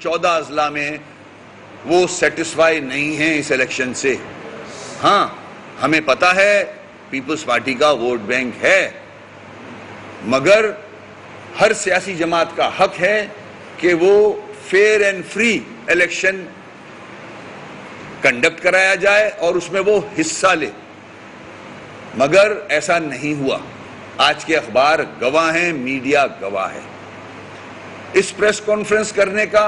14 اضلاع میں وہ سیٹسفائی نہیں ہیں اس الیکشن سے. ہاں ہمیں پتا ہے پیپلز پارٹی کا ووٹ بینک ہے، مگر ہر سیاسی جماعت کا حق ہے کہ وہ fair and free election conduct کرایا جائے اور اس میں وہ حصہ لے، مگر ایسا نہیں ہوا. آج کے اخبار گواہ ہیں، میڈیا گواہ ہے. اس پریس کانفرنس کرنے کا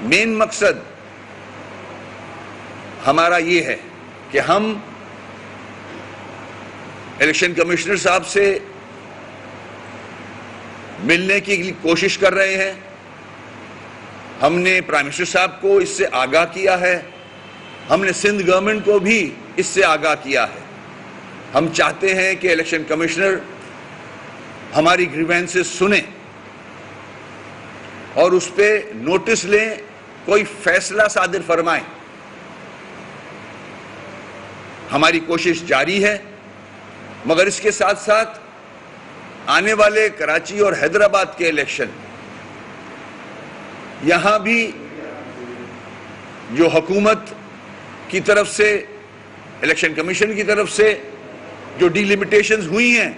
مین مقصد ہمارا یہ ہے کہ ہم الیکشن کمشنر صاحب سے ملنے کی کوشش کر رہے ہیں. ہم نے پرائم منسٹر صاحب کو اس سے آگاہ کیا ہے، ہم نے سندھ گورنمنٹ کو بھی اس سے آگاہ کیا ہے. ہم چاہتے ہیں کہ الیکشن کمشنر ہماری گریوینسز سنیں اور اس پہ نوٹس لیں، کوئی فیصلہ صادر فرمائیں. ہماری کوشش جاری ہے، مگر اس کے ساتھ ساتھ آنے والے کراچی اور حیدرآباد کے الیکشن، یہاں بھی جو حکومت کی طرف سے، الیکشن کمیشن کی طرف سے جو ڈی لیمیٹیشنز ہوئی ہیں،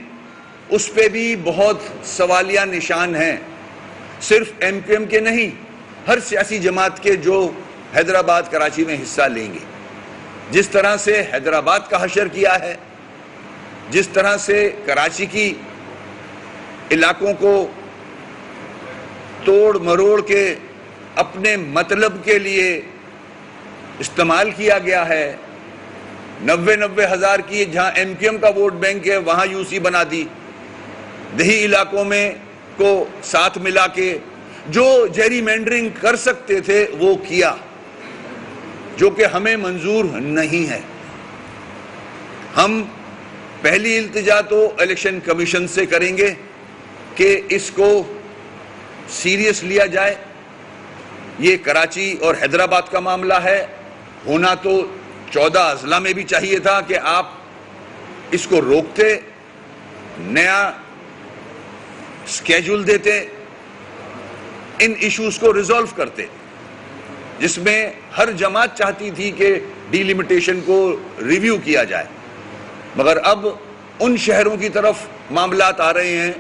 اس پہ بھی بہت سوالیہ نشان ہیں. صرف ایم کیو ایم کے نہیں، ہر سیاسی جماعت کے جو حیدرآباد کراچی میں حصہ لیں گے. جس طرح سے حیدرآباد کا حشر کیا ہے، جس طرح سے کراچی کی علاقوں کو توڑ مروڑ کے اپنے مطلب کے لیے استعمال کیا گیا ہے، 90 ہزار کی جہاں ایم کیو ایم کا ووٹ بینک ہے وہاں یو سی بنا دی. دیہی علاقوں میں کو ساتھ ملا کے جو جیری مینڈرنگ کر سکتے تھے وہ کیا، جو کہ ہمیں منظور نہیں ہے. ہم پہلی التجا تو الیکشن کمیشن سے کریں گے کہ اس کو سیریس لیا جائے. یہ کراچی اور حیدرآباد کا معاملہ ہے، ہونا تو 14 اضلاع میں بھی چاہیے تھا کہ آپ اس کو روکتے، نیا سکیجول دیتے، ان ایشوز کو ریزولو کرتے، جس میں ہر جماعت چاہتی تھی کہ ڈی لیمیٹیشن کو ریویو کیا جائے. مگر اب ان شہروں کی طرف معاملات آ رہے ہیں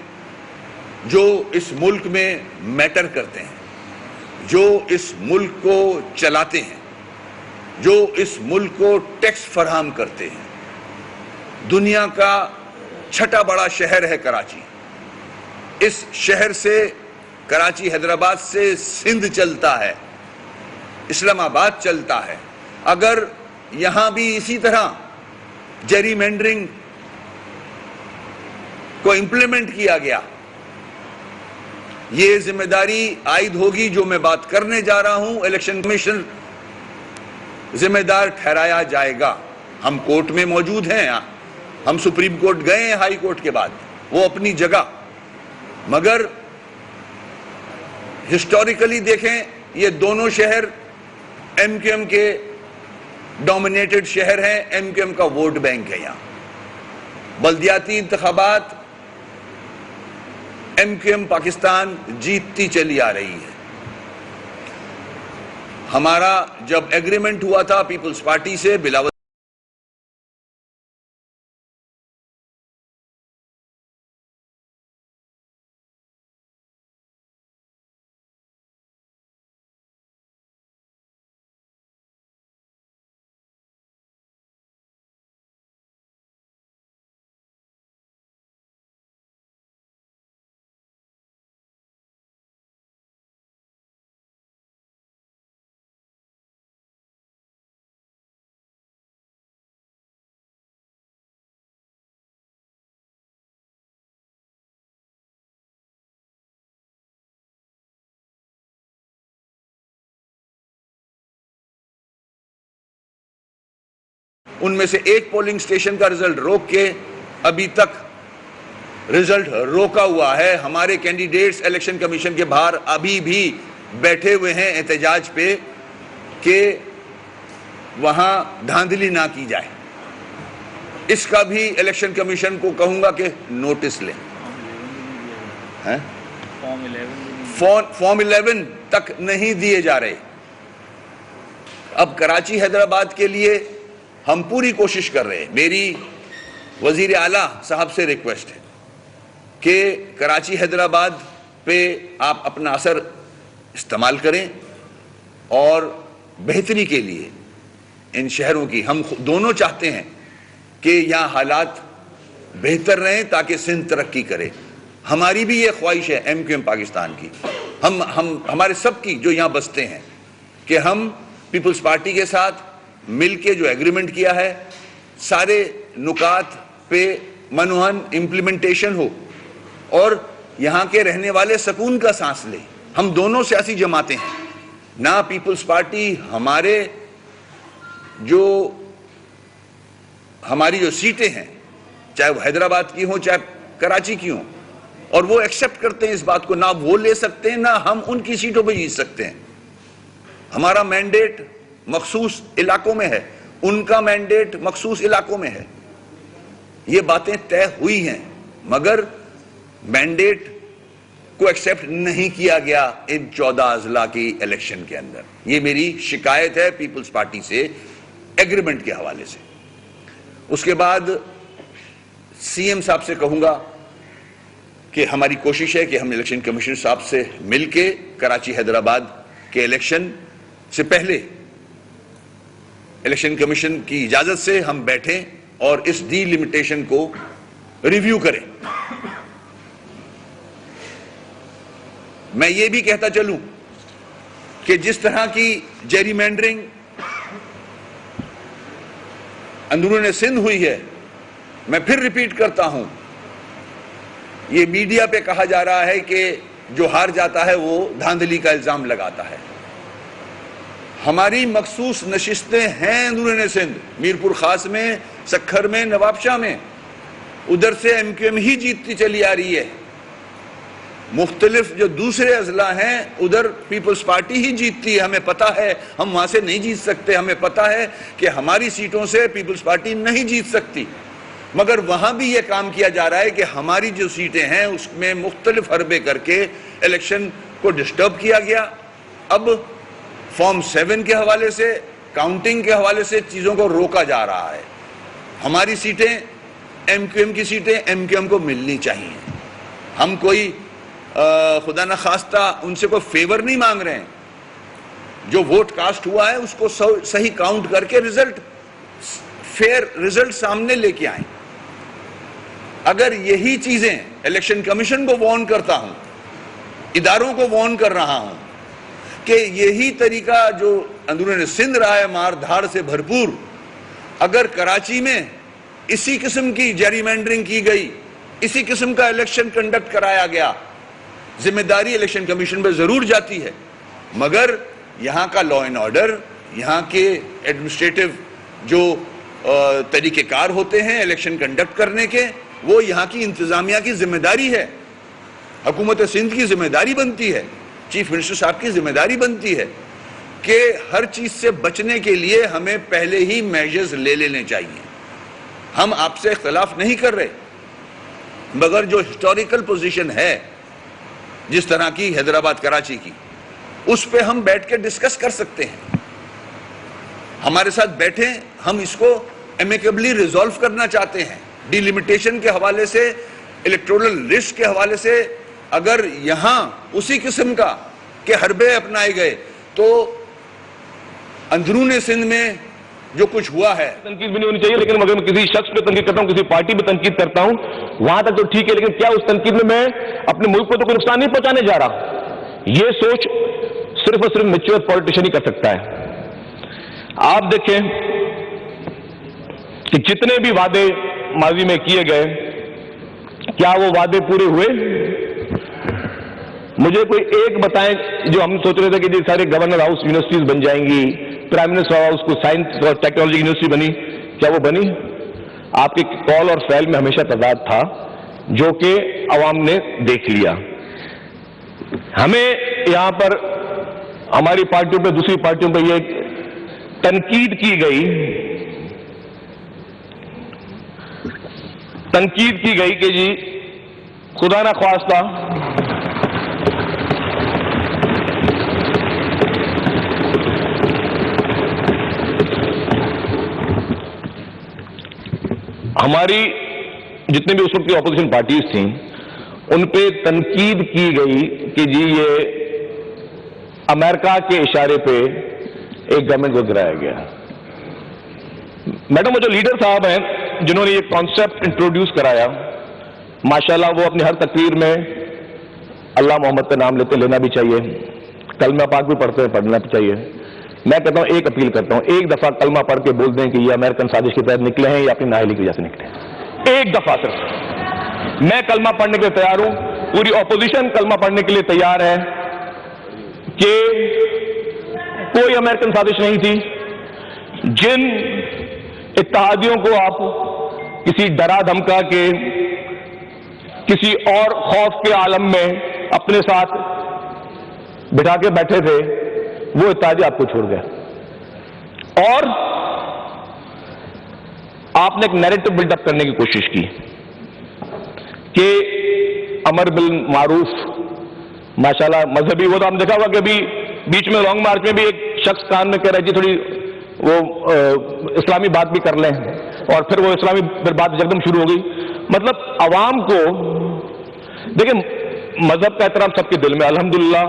جو اس ملک میں میٹر کرتے ہیں، جو اس ملک کو چلاتے ہیں، جو اس ملک کو ٹیکس فراہم کرتے ہیں. دنیا کا چھٹا بڑا شہر ہے کراچی. اس شہر سے، کراچی حیدرآباد سے سندھ چلتا ہے، اسلام آباد چلتا ہے. اگر یہاں بھی اسی طرح جیری مینڈرنگ کو امپلیمنٹ کیا گیا، یہ ذمہ داری عائد ہوگی جو میں بات کرنے جا رہا ہوں، الیکشن کمیشن ذمہ دار ٹھہرایا جائے گا. ہم کورٹ میں موجود ہیں، ہم سپریم کورٹ گئے ہیں ہائی کورٹ کے بعد، وہ اپنی جگہ. مگر ہسٹوریکلی دیکھیں، یہ دونوں شہر ایم کیو ایم کے ڈومینیٹڈ شہر ہیں، ایم کیو ایم کا ووٹ بینک ہے. یہاں بلدیاتی انتخابات ایم کیو ایم پاکستان جیتتی چلی آ رہی ہے. ہمارا جب ایگریمنٹ ہوا تھا پیپلز پارٹی سے، بلاول ان میں سے ایک پولنگ سٹیشن کا رزلٹ روک کے ابھی تک رزلٹ روکا ہوا ہے. ہمارے کینڈیڈیٹس الیکشن کمیشن کے باہر ابھی بھی بیٹھے ہوئے ہیں احتجاج پہ کہ وہاں دھاندلی نہ کی جائے. اس کا بھی الیکشن کمیشن کو کہوں گا کہ نوٹس لیں. فارم 11 تک نہیں دیے جا رہے. اب کراچی حیدرآباد کے لیے ہم پوری کوشش کر رہے ہیں. میری وزیر اعلیٰ صاحب سے ریکویسٹ ہے کہ کراچی حیدرآباد پہ آپ اپنا اثر استعمال کریں اور بہتری کے لیے ان شہروں کی ہم دونوں چاہتے ہیں کہ یہاں حالات بہتر رہیں تاکہ سندھ ترقی کرے. ہماری بھی یہ خواہش ہے ایم کیو ایم پاکستان کی, ہمارے سب کی جو یہاں بستے ہیں, کہ ہم پیپلز پارٹی کے ساتھ مل کے جو ایگریمنٹ کیا ہے سارے نکات پہ منوہن امپلیمنٹیشن ہو اور یہاں کے رہنے والے سکون کا سانس لیں. ہم دونوں سیاسی جماعتیں ہیں, نہ پیپلز پارٹی ہماری جو سیٹیں ہیں چاہے وہ حیدرآباد کی ہوں چاہے کراچی کی ہوں, اور وہ ایکسپٹ کرتے ہیں اس بات کو, نہ وہ لے سکتے ہیں نہ ہم ان کی سیٹوں پہ جیت سکتے ہیں. ہمارا مینڈیٹ مخصوص علاقوں میں ہے, ان کا مینڈیٹ مخصوص علاقوں میں ہے. یہ باتیں طے ہوئی ہیں مگر مینڈیٹ کو ایکسپٹ نہیں کیا گیا ان 14 اضلاع کی الیکشن کے اندر. یہ میری شکایت ہے پیپلز پارٹی سے ایگریمنٹ کے حوالے سے. اس کے بعد سی ایم صاحب سے کہوں گا کہ ہماری کوشش ہے کہ ہم الیکشن کمیشن صاحب سے مل کے کراچی حیدرآباد کے الیکشن سے پہلے الیکشن کمیشن کی اجازت سے ہم بیٹھیں اور اس ڈی لمیٹیشن کو ریویو کریں. میں یہ بھی کہتا چلوں کہ جس طرح کی جیری مینڈرنگ اندرون سندھ ہوئی ہے, میں پھر ریپیٹ کرتا ہوں, یہ میڈیا پہ کہا جا رہا ہے کہ جو ہار جاتا ہے وہ دھاندلی کا الزام لگاتا ہے. ہماری مخصوص نشستیں ہیں اندرون سندھ, میرپور خاص میں, سکھر میں, نواب شاہ میں, ادھر سے ایم کیو ایم ہی جیتتی چلی آ رہی ہے. مختلف جو دوسرے اضلاع ہیں ادھر پیپلز پارٹی ہی جیتتی ہے. ہمیں پتا ہے ہم وہاں سے نہیں جیت سکتے, ہمیں پتا ہے کہ ہماری سیٹوں سے پیپلز پارٹی نہیں جیت سکتی, مگر وہاں بھی یہ کام کیا جا رہا ہے کہ ہماری جو سیٹیں ہیں اس میں مختلف حربے کر کے الیکشن کو ڈسٹرب کیا گیا. اب فارم 7 کے حوالے سے, کاؤنٹنگ کے حوالے سے چیزوں کو روکا جا رہا ہے. ہماری سیٹیں ایم کیو ایم کی سیٹیں ایم کیو ایم کو ملنی چاہیے. ہم کوئی خدا نہ خواستہ ان سے کوئی فیور نہیں مانگ رہے ہیں. جو ووٹ کاسٹ ہوا ہے اس کو صحیح کاؤنٹ کر کے رزلٹ, فیئر رزلٹ سامنے لے کے آئیں. اگر یہی چیزیں الیکشن کمیشن کو وارن کرتا ہوں, اداروں کو وارن کر رہا ہوں کہ یہی طریقہ جو اندرون سندھ رہا ہے مار دھاڑ سے بھرپور, اگر کراچی میں اسی قسم کی جیری مینڈرنگ کی گئی, اسی قسم کا الیکشن کنڈکٹ کرایا گیا, ذمہ داری الیکشن کمیشن پہ ضرور جاتی ہے, مگر یہاں کا لا اینڈ آرڈر, یہاں کے ایڈمنسٹریٹو جو طریقہ کار ہوتے ہیں الیکشن کنڈکٹ کرنے کے, وہ یہاں کی انتظامیہ کی ذمہ داری ہے. حکومت سندھ کی ذمہ داری بنتی ہے, چیف منسٹر صاحب کی ذمہ داری بنتی ہے کہ ہر چیز سے بچنے کے لیے ہمیں پہلے ہی میجرز لے لینے چاہیے. ہم آپ سے اختلاف نہیں کر رہے, مگر جو ہسٹوریکل پوزیشن ہے جس طرح کی حیدرآباد کراچی کی, اس پہ ہم بیٹھ کے ڈسکس کر سکتے ہیں. ہمارے ساتھ بیٹھیں, ہم اس کو ایمیکیبلی ریزولو کرنا چاہتے ہیں. ڈی لمیٹیشن کے حوالے سے, الیکٹورل لسٹ کے حوالے سے اگر یہاں اسی قسم کا کہ حربے اپنائے گئے تو اندرون سندھ میں جو کچھ ہوا ہے. تنقید بھی نہیں ہونی چاہیے, لیکن اگر میں کسی شخص پہ تنقید کرتا ہوں, کسی پارٹی پہ تنقید کرتا ہوں, وہاں تک تو ٹھیک ہے, لیکن کیا اس تنقید میں اپنے ملک کو تو کوئی نقصان نہیں پہنچانے جا رہا؟ یہ سوچ صرف اور صرف میچور پولیٹیشین ہی کر سکتا ہے. آپ دیکھیں کہ جتنے بھی وعدے ماضی میں کیے گئے, کیا وہ وعدے پورے ہوئے؟ مجھے کوئی ایک بتائیں جو ہم سوچ رہے تھے کہ یہ سارے گورنر ہاؤس یونیورسٹیز بن جائیں گی, پرائم منسٹر ہاؤس کو سائنس اور ٹیکنالوجی یونیورسٹی بنی, کیا وہ بنی؟ آپ کے قول اور فعل میں ہمیشہ تضاد تھا جو کہ عوام نے دیکھ لیا. ہمیں یہاں پر ہماری پارٹیوں پہ, دوسری پارٹیوں پہ یہ تنقید کی گئی کہ جی خدا نہ خواستہ ہماری جتنے بھی اس وقت کی اپوزیشن پارٹیز تھیں ان پہ تنقید کی گئی کہ جی یہ امریکہ کے اشارے پہ ایک گورنمنٹ کو گرایا گیا. میڈم وہ جو لیڈر صاحب ہیں جنہوں نے یہ کانسیپٹ انٹروڈیوس کرایا، ماشاءاللہ وہ اپنی ہر تقریر میں اللہ محمد کا نام لینا بھی چاہیے، کلمہ پاک بھی پڑھتے ہیں، پڑھنا بھی چاہیے. میں کہتا ہوں ایک اپیل کرتا ہوں، ایک دفعہ کلمہ پڑھ کے بول دیں کہ یہ امریکن سازش کے تحت نکلے ہیں یا اپنی نااہلی کی وجہ سے نکلے ہیں. ایک دفعہ صرف. میں کلمہ پڑھنے کے لیے تیار ہوں، پوری اپوزیشن کلمہ پڑھنے کے لیے تیار ہے کہ کوئی امریکن سازش نہیں تھی. جن اتحادیوں کو آپ کسی ڈرا دھمکا کے کسی اور خوف کے عالم میں اپنے ساتھ بٹھا کے بیٹھے تھے، وہ اتحادی آپ کو چھوڑ گئے اور آپ نے ایک نیریٹو بلڈ اپ کرنے کی کوشش کی کہ امر بالمعروف، ماشاءاللہ مذہبی، وہ تو ہم دیکھا ہوا کہ ابھی بیچ میں لانگ مارچ میں بھی ایک شخص کان میں کہہ رہا ہے جی تھوڑی وہ اسلامی بات بھی کر لیں، اور پھر وہ اسلامی پھر بات یکدم شروع ہو گئی. مطلب عوام کو دیکھیں، مذہب کا احترام سب کے دل میں، الحمدللہ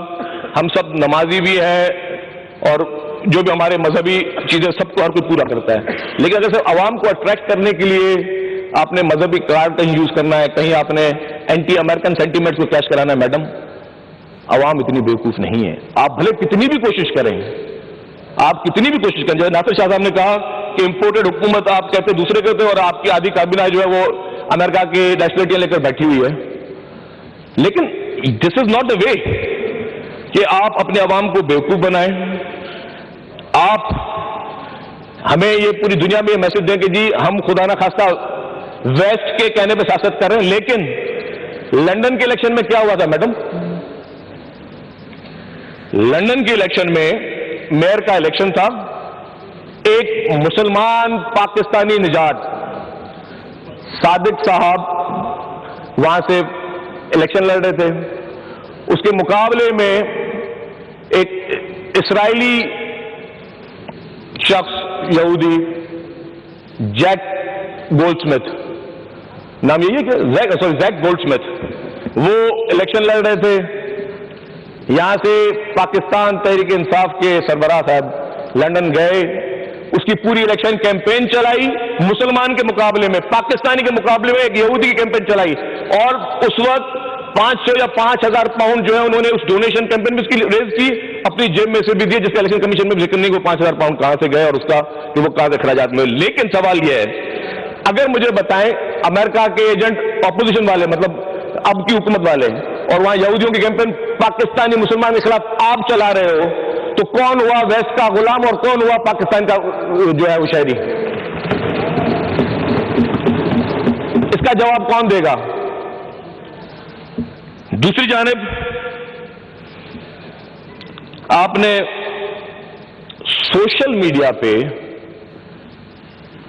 ہم سب نمازی بھی ہیں اور جو بھی ہمارے مذہبی چیزیں سب کو ہر کوئی پورا کرتا ہے، لیکن اگر صرف عوام کو اٹریکٹ کرنے کے لیے آپ نے مذہبی کارڈ کہیں یوز کرنا ہے، کہیں آپ نے اینٹی امریکن سینٹیمنٹس کو کیش کرانا ہے، میڈم عوام اتنی بیوقوف نہیں ہے. آپ بھلے کتنی بھی کوشش کریں، آپ کتنی بھی کوشش کریں، جیسے ناصر شاہ صاحب نے کہا کہ امپورٹڈ حکومت آپ کہتے دوسرے کہتے اور آپ کی آدھی کابینہ جو ہے وہ امریکہ کی نیشنلٹیاں لے کر بیٹھی ہوئی ہے. لیکن دس از ناٹ اے وے کہ آپ اپنے عوام کو بیوقوف بنائیں. آپ ہمیں یہ پوری دنیا میں یہ میسج دیں کہ جی ہم خدا نہ خواستہ ویسٹ کے کہنے پہ سیاست کر رہے ہیں. لیکن لندن کے الیکشن میں کیا ہوا تھا میڈم؟ لندن کے الیکشن میں میئر کا الیکشن تھا، ایک مسلمان پاکستانی نژاد صادق صاحب وہاں سے الیکشن لڑ رہے تھے. اس کے مقابلے میں ایک اسرائیلی شخص یہودی جیک گولڈ سمتھ، نام یہی ہے کہ زیک گولڈ سمتھ، وہ الیکشن لڑ رہے تھے. یہاں سے پاکستان تحریک انصاف کے سربراہ صاحب لندن گئے، اس کی پوری الیکشن کیمپین چلائی، مسلمان کے مقابلے میں، پاکستانی کے مقابلے میں ایک یہودی کی کیمپین چلائی، اور اس وقت 500 یا 5000 پاؤنڈ جو ہے انہوں نے اس ڈونیشن کیمپین میں اس کی ریز کی، اپنی جیب میں سے بھی دیے، جس کا الیکشن کمیشن میں بھی ذکر نہیں کہ وہ 5000 پاؤنڈ کہاں سے گئے اور اس کا کہ وہ کہاں سے اخراجات میں. لیکن سوال یہ ہے، اگر مجھے بتائیں امریکہ کے ایجنٹ اپوزیشن والے، مطلب اب کی حکومت والے، اور وہاں یہودیوں کی کیمپین پاکستانی مسلمان کے خلاف آپ چلا رہے ہو، تو کون ہوا ویسٹ کا غلام اور کون ہوا پاکستان کا جو ہے وہ شہری؟ اس کا جواب کون دے گا؟ دوسری جانب آپ نے سوشل میڈیا پہ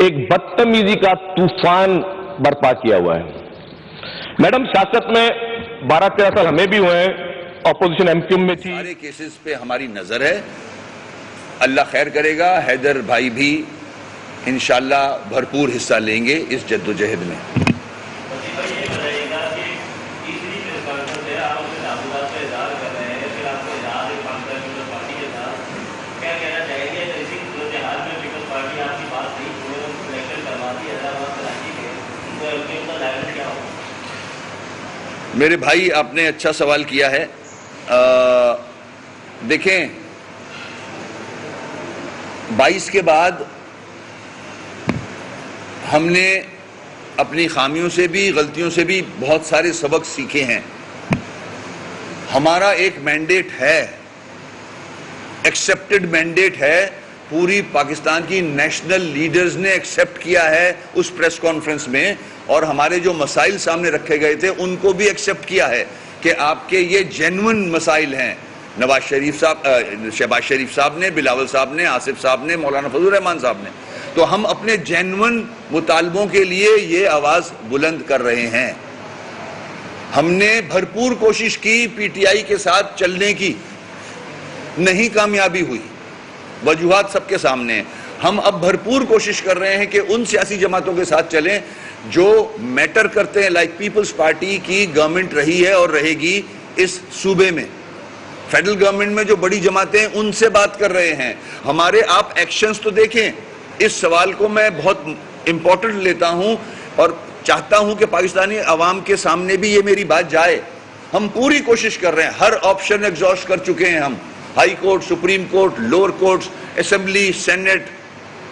ایک بدتمیزی کا طوفان برپا کیا ہوا ہے. میڈم سیاست میں 12-13 سال ہمیں بھی ہوئے ہیں، اپوزیشن ایم کیو میں تھی. سارے کیسز پہ ہماری نظر ہے، اللہ خیر کرے گا. حیدر بھائی بھی انشاءاللہ بھرپور حصہ لیں گے اس جدوجہد میں. میرے بھائی آپ نے اچھا سوال کیا ہے. دیکھیں 22 کے بعد ہم نے اپنی خامیوں سے بھی غلطیوں سے بھی بہت سارے سبق سیکھے ہیں. ہمارا ایک مینڈیٹ ہے، ایکسیپٹڈ مینڈیٹ ہے، پوری پاکستان کی نیشنل لیڈرز نے ایکسیپٹ کیا ہے اس پریس کانفرنس میں، اور ہمارے جو مسائل سامنے رکھے گئے تھے ان کو بھی ایکسیپٹ کیا ہے کہ آپ کے یہ جینوئن مسائل ہیں. نواز شریف صاحب، شہباز شریف صاحب نے، بلاول صاحب نے، آصف صاحب نے، مولانا فضل الرحمان صاحب نے، تو ہم اپنے جینوئن مطالبوں کے لیے یہ آواز بلند کر رہے ہیں. ہم نے بھرپور کوشش کی پی ٹی آئی کے ساتھ چلنے کی، نہیں کامیابی ہوئی، وجوہات سب کے سامنے ہیں. ہم اب بھرپور کوشش کر رہے ہیں کہ ان سیاسی جماعتوں کے ساتھ چلیں جو میٹر کرتے ہیں, لائک پیپلز پارٹی کی گورنمنٹ رہی ہے اور رہے گی اس صوبے میں, فیڈرل گورنمنٹ میں جو بڑی جماعتیں ہیں ان سے بات کر رہے ہیں. ہمارے آپ ایکشنز تو دیکھیں. اس سوال کو میں بہت امپورٹنٹ لیتا ہوں اور چاہتا ہوں کہ پاکستانی عوام کے سامنے بھی یہ میری بات جائے. ہم پوری کوشش کر رہے ہیں, ہر آپشن ایگزاسٹ کر چکے ہیں ہم, high court, supreme court, lower courts, assembly, senate,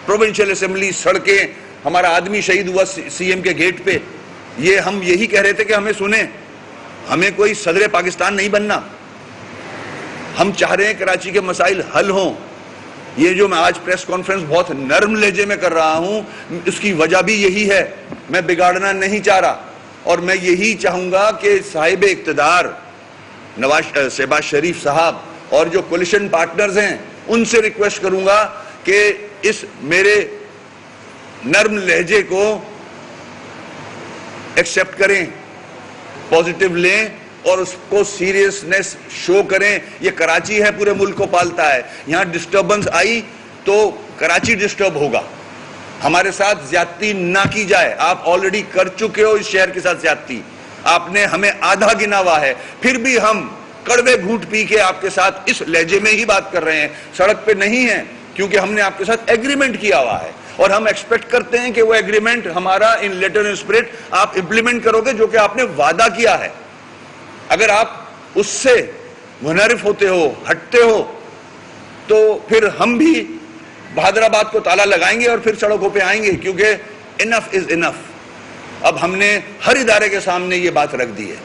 provincial assembly, سڑکیں. ہمارا آدمی شہید ہوا سی ایم کے گیٹ پہ. یہ ہم یہی کہہ رہے تھے کہ ہمیں سنیں, ہمیں کوئی صدر پاکستان نہیں بننا. ہم چاہ رہے ہیں کراچی کے مسائل حل ہوں. یہ جو میں آج پریس کانفرنس بہت نرم لہجے میں کر رہا ہوں, اس کی وجہ بھی یہی ہے. میں بگاڑنا نہیں چاہ رہا, اور میں یہی چاہوں گا کہ صاحب اقتدار شہباز شریف صاحب اور جو کولیشن پارٹنرز ہیں ان سے ریکویسٹ کروں گا کہ اس میرے نرم لہجے کو ایکسیپٹ کریں, پازیٹیو لیں اور اس کو سیریسنس شو کریں. یہ کراچی ہے, پورے ملک کو پالتا ہے. یہاں ڈسٹربنس آئی تو کراچی ڈسٹرب ہوگا. ہمارے ساتھ زیادتی نہ کی جائے. آپ آلریڈی کر چکے ہو اس شہر کے ساتھ زیادتی. آپ نے ہمیں آدھا گنا ہوا ہے, پھر بھی ہم کڑوے گھونٹ پی کے آپ کے ساتھ اس لہجے میں ہی بات کر رہے ہیں. سڑک پہ نہیں ہیں کیونکہ ہم نے آپ کے ساتھ ایگریمنٹ کیا ہوا ہے, اور ہم ایکسپیکٹ کرتے ہیں کہ وہ ایگریمنٹ ہمارا ان لیٹر ان اسپرٹ آپ امپلیمنٹ کرو گے, جو کہ آپ نے وعدہ کیا ہے. اگر آپ اس سے منحرف ہوتے ہو, ہٹتے ہو, تو پھر ہم بھی بہادر آباد کو تالا لگائیں گے اور پھر سڑکوں پہ آئیں گے, کیونکہ انف از انف. اب ہم نے ہر ادارے کے سامنے یہ بات رکھ دی ہے.